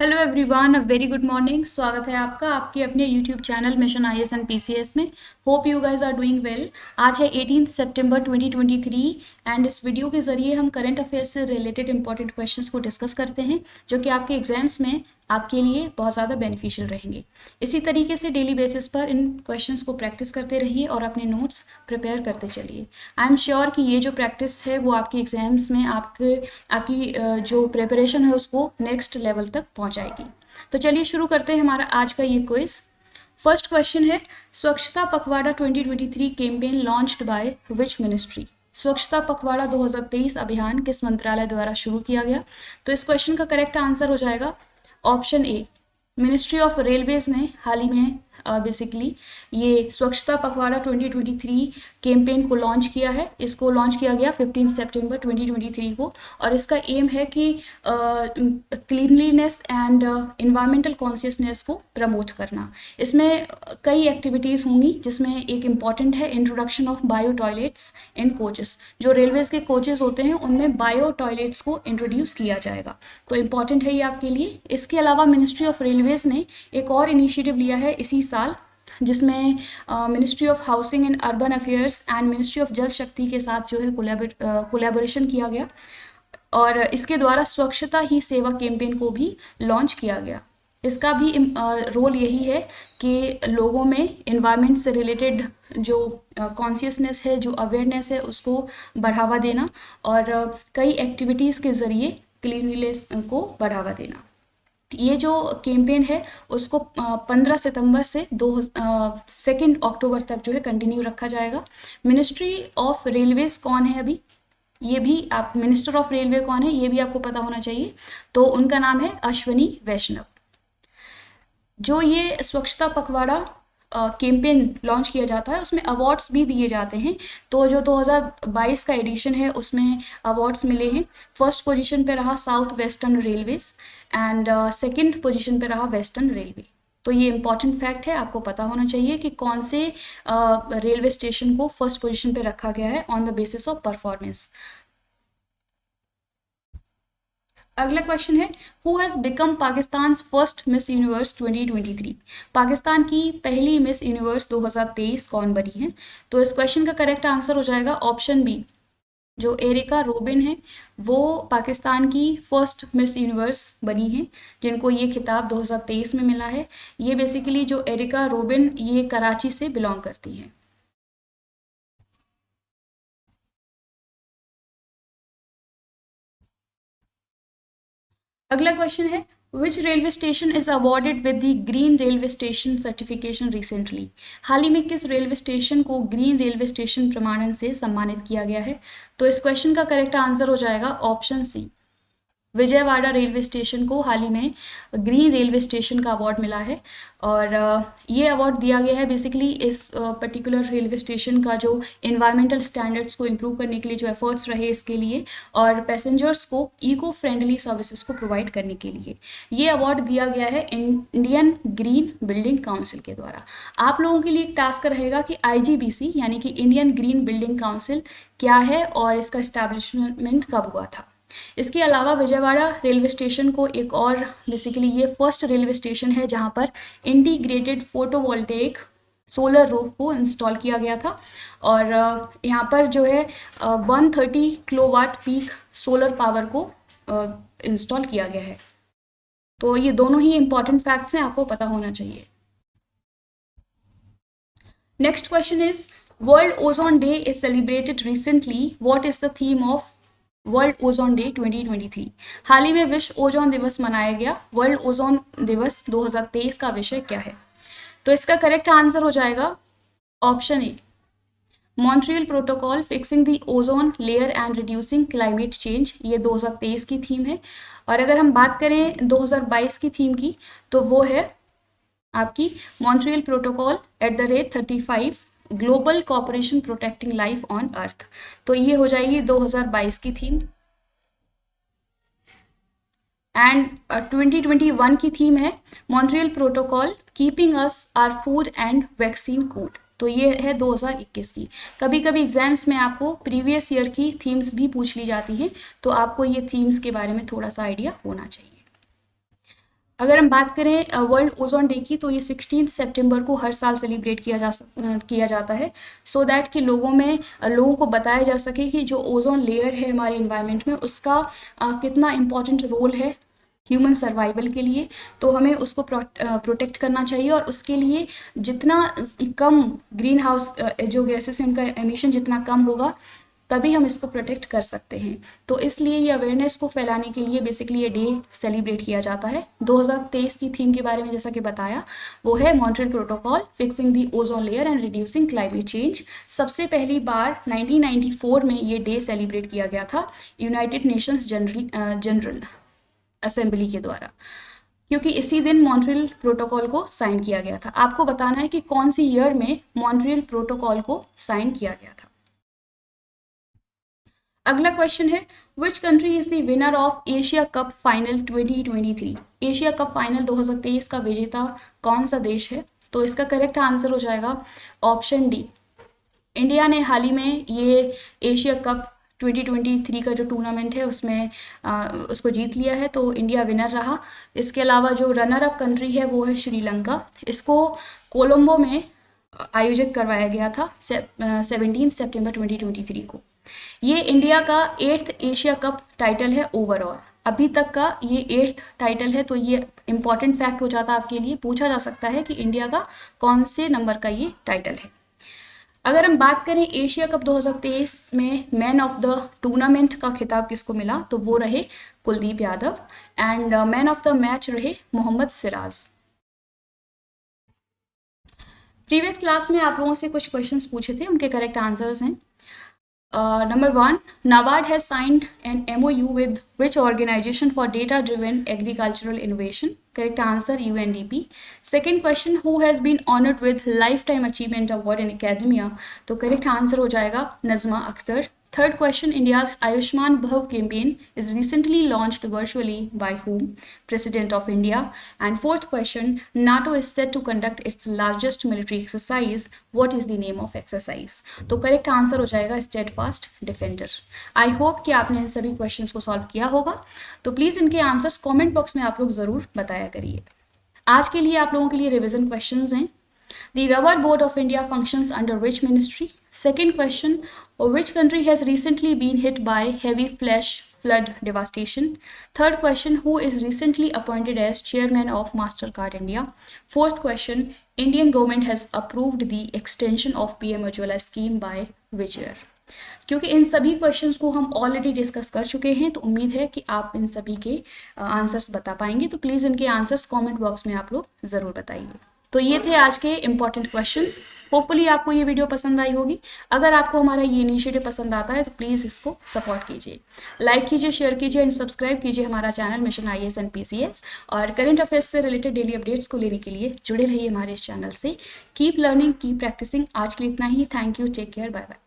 Hello everyone, a very good morning. स्वागत है आपका आपके अपने YouTube channel mission IAS and PCS में। Hope you guys are doing well. आज है 18 सितंबर 2023 एंड इस वीडियो के जरिए हम करंट अफेयर्स से रिलेटेड इंपॉर्टेंट क्वेश्चंस को डिस्कस करते हैं जो कि आपके एग्जाम्स में आपके लिए बहुत ज़्यादा बेनिफिशियल रहेंगे। इसी तरीके से डेली बेसिस पर इन क्वेश्चंस को प्रैक्टिस करते रहिए और अपने नोट्स प्रिपेयर करते चलिए। आई एम श्योर कि ये जो प्रैक्टिस है वो आपके एग्जाम्स में आपकी जो प्रिपरेशन है उसको नेक्स्ट लेवल तक पहुंचाएगी। तो चलिए शुरू करते हैं हमारा आज का ये क्विज। फर्स्ट क्वेश्चन है, स्वच्छता पखवाड़ा 2023 campaign launched by which ministry. स्वच्छता पखवाड़ा 2023 अभियान किस मंत्रालय द्वारा शुरू किया गया? तो इस क्वेश्चन का करेक्ट आंसर हो जाएगा option A, ministry of railways ने हाल ही में बेसिकली ये स्वच्छता पखवाड़ा 2023 कैंपेन को लॉन्च किया है। इसको लॉन्च किया गया 15 सितंबर 2023 को और इसका एम है कि क्लीनलीनेस एंड इन्वायरमेंटल कॉन्शियसनेस को प्रमोट करना। इसमें कई एक्टिविटीज़ होंगी जिसमें एक इम्पॉर्टेंट है introduction of bio toilets in coaches. जो रेलवेज के कोचेस होते हैं उनमें बायो टॉयलेट्स को इंट्रोड्यूस किया जाएगा, तो इम्पॉर्टेंट है ये आपके लिए। इसके अलावा मिनिस्ट्री ऑफ रेलवेज ने एक और इनिशिएटिव लिया है इसी साल, जिसमें ministry of housing and urban affairs and ministry of जल शक्ति के साथ जो है कोलैबोरेशन किया गया और इसके द्वारा स्वच्छता ही सेवा कैंपेन को भी लॉन्च किया गया। इसका भी रोल यही है कि लोगों में इन्वायरमेंट से रिलेटेड जो कॉन्शियसनेस है, जो अवेयरनेस है, उसको बढ़ावा देना और कई एक्टिविटीज़ के ज़रिए क्लीनलीनेस को बढ़ावा देना। ये जो कैंपेन है उसको 15 सितंबर से 2 अक्टूबर तक जो है कंटिन्यू रखा जाएगा। मिनिस्ट्री ऑफ रेलवेज कौन है अभी, ये भी आप मिनिस्टर ऑफ रेलवे कौन है ये भी आपको पता होना चाहिए। तो उनका नाम है अश्वनी वैष्णव। जो ये स्वच्छता पखवाड़ा कैंपेन लॉन्च किया जाता है उसमें अवार्ड्स भी दिए जाते हैं। तो जो 2022 का एडिशन है उसमें अवार्ड्स मिले हैं। फर्स्ट पोजीशन पे रहा south western railways and second position पे रहा वेस्टर्न रेलवे। तो ये इंपॉर्टेंट फैक्ट है, आपको पता होना चाहिए कि कौन से रेलवे स्टेशन को फर्स्ट पोजीशन पे रखा गया है on the basis of performance. अगला क्वेश्चन है, who has become Pakistan first miss universe 2023। Pakistan की पहली मिस यूनिवर्स 2023 कौन बनी है? तो इस क्वेश्चन का करेक्ट आंसर हो जाएगा ऑप्शन बी, जो एरिका रोबिन है वो पाकिस्तान की फर्स्ट मिस यूनिवर्स बनी है, जिनको ये खिताब 2023 में मिला है। ये बेसिकली जो एरिका रोबिन ये कराची से बिलोंग करती हैं। अगला क्वेश्चन है, which railway station is awarded with the green railway station certification recently. हाल ही में किस रेलवे स्टेशन को ग्रीन रेलवे स्टेशन प्रमाणन से सम्मानित किया गया है? तो इस क्वेश्चन का करेक्ट आंसर हो जाएगा option C, Vijayawada railway station को हाल ही में ग्रीन रेलवे स्टेशन का अवार्ड मिला है और ये अवार्ड दिया गया है बेसिकली इस पर्टिकुलर रेलवे स्टेशन का जो इन्वायरमेंटल स्टैंडर्ड्स को इम्प्रूव करने के लिए जो एफर्ट्स रहे इसके लिए और पैसेंजर्स को इको फ्रेंडली सर्विसेज को प्रोवाइड करने के लिए ये अवार्ड दिया गया है इंडियन ग्रीन बिल्डिंग काउंसिल के द्वारा। आप लोगों के लिए एक टास्क रहेगा कि IGBC यानी कि इंडियन ग्रीन बिल्डिंग काउंसिल क्या है और इसका इस्टेब्लिशमेंट कब हुआ था। इसके अलावा विजयवाड़ा रेलवे स्टेशन को एक और बेसिकली ये फर्स्ट रेलवे स्टेशन है जहां पर इंटीग्रेटेड फोटोवोल्टेइक सोलर रूफ को इंस्टॉल किया गया था और यहाँ पर जो है 130 किलोवाट पीक सोलर पावर को इंस्टॉल किया गया है। तो ये दोनों ही इंपॉर्टेंट फैक्ट्स हैं, आपको पता होना चाहिए। Next question is, world ozone day is celebrated recently, what is the theme of world ozone day 2023। हाल ही में विश्व ओजोन दिवस मनाया गया। वर्ल्ड ओजोन दिवस 2023 का विषय क्या है? तो इसका करेक्ट आंसर हो जाएगा option A, Montreal protocol fixing the ozone layer and reducing climate change. ये 2023 की थीम है और अगर हम बात करें 2022 की थीम की तो वो है आपकी Montreal protocol @35 global cooperation protecting life on earth. तो ये हो जाएगी 2022 की थीम एंड 2021 की थीम है Montreal protocol keeping us our food and vaccine code. तो ये है 2021 की। कभी कभी एग्जाम्स में आपको प्रीवियस ईयर की थीम्स भी पूछ ली जाती हैं, तो आपको ये थीम्स के बारे में थोड़ा सा आइडिया होना चाहिए। अगर हम बात करें वर्ल्ड ओजोन डे की, तो ये 16 सितंबर को हर साल सेलिब्रेट किया जाता है, सो दैट कि लोगों को बताया जा सके कि जो ओजोन लेयर है हमारे इन्वायरमेंट में, उसका कितना इम्पोर्टेंट रोल है ह्यूमन सर्वाइवल के लिए। तो हमें उसको प्रोटेक्ट करना चाहिए, और उसके लिए जितना कम ग्रीन हाउस जो गैसेस हैं उनका एमिशन जितना कम होगा, तभी हम इसको प्रोटेक्ट कर सकते हैं। तो इसलिए ये अवेयरनेस को फैलाने के लिए बेसिकली ये डे सेलिब्रेट किया जाता है। 2023 की थीम के बारे में जैसा कि बताया, वो है Montreal protocol, fixing the ozone layer and reducing climate change. सबसे पहली बार 1994 में ये डे सेलिब्रेट किया गया था यूनाइटेड नेशंस जनरल असेंबली के द्वारा, क्योंकि इसी दिन मॉन्ट्रियल प्रोटोकॉल को साइन किया गया था। आपको बताना है कि कौन सी ईयर में मॉन्ट्रियल प्रोटोकॉल को साइन किया गया था। अगला क्वेश्चन है, which country is the winner of Asia cup final 2023? Asia cup final 2023 का विजेता कौन सा देश है? तो इसका करेक्ट आंसर हो जाएगा ऑप्शन डी। इंडिया ने हाल ही में ये एशिया कप 2023 का जो टूर्नामेंट है उसमें उसको जीत लिया है, तो इंडिया विनर रहा। इसके अलावा जो रनर अप कंट्री है वो है श्रीलंका। इसको कोलंबो में आयोजित करवाया गया था 17 सितंबर 2023 को। ये इंडिया का 8th एशिया कप टाइटल है ओवरऑल, अभी तक का ये 8th टाइटल है। तो ये इंपॉर्टेंट फैक्ट हो जाता है आपके लिए, पूछा जा सकता है कि इंडिया का कौन से नंबर का ये टाइटल है। अगर हम बात करें एशिया कप 2023 में मैन ऑफ द टूर्नामेंट का खिताब किसको मिला, तो वो रहे Kuldeep Yadav, and man of the match रहे मोहम्मद सिराज। प्रीवियस क्लास में आप लोगों से कुछ क्वेश्चंस पूछे थे, उनके करेक्ट आंसर्स हैं। Number 1, NABARD has signed an MOU with which organization for data-driven agricultural innovation? Correct answer, UNDP. Second question, who has been honored with Lifetime Achievement Award in Academia? तो correct answer हो जाएगा Najma Akhtar. Third question, India's Ayushman Bhav campaign is recently launched virtually by whom? President of India. And fourth question, NATO is set to conduct its largest military exercise. What is the name of exercise? तो correct answer हो जाएगा Steadfast Defender. I hope कि आपने इन सभी questions को solve किया होगा। तो प्लीज़ इनके आंसर्स कमेंट बॉक्स में आप लोग ज़रूर बताया करिए। आज के लिए आप लोगों के लिए रिविजन क्वेश्चंस हैं। The Rubber Board of India functions under which ministry? Second question, which country has recently been hit by heavy flash flood devastation? Third question, who is recently appointed as chairman of Mastercard India? Fourth question, Indian government has approved the extension of PM Ujjwala scheme by which year? क्योंकि इन सभी questions को हम already discuss कर चुके हैं, तो उम्मीद है कि आप इन सभी के आंसर्स बता पाएंगे। तो प्लीज़ इनके आंसर्स कमेंट बॉक्स में आप लोग ज़रूर बताइए। तो ये थे आज के इंपॉर्टेंट क्वेश्चंस। होपफुली आपको ये वीडियो पसंद आई होगी। अगर आपको हमारा ये इनिशिएटिव पसंद आता है तो प्लीज़ इसको सपोर्ट कीजिए, लाइक कीजिए, शेयर कीजिए एंड सब्सक्राइब कीजिए हमारा channel mission IAS and PCS। और करंट अफेयर्स से रिलेटेड डेली अपडेट्स को लेने के लिए जुड़े रहिए हमारे इस चैनल से। Keep learning, keep practising. आज के लिए इतना ही। Thank you, take care, bye bye.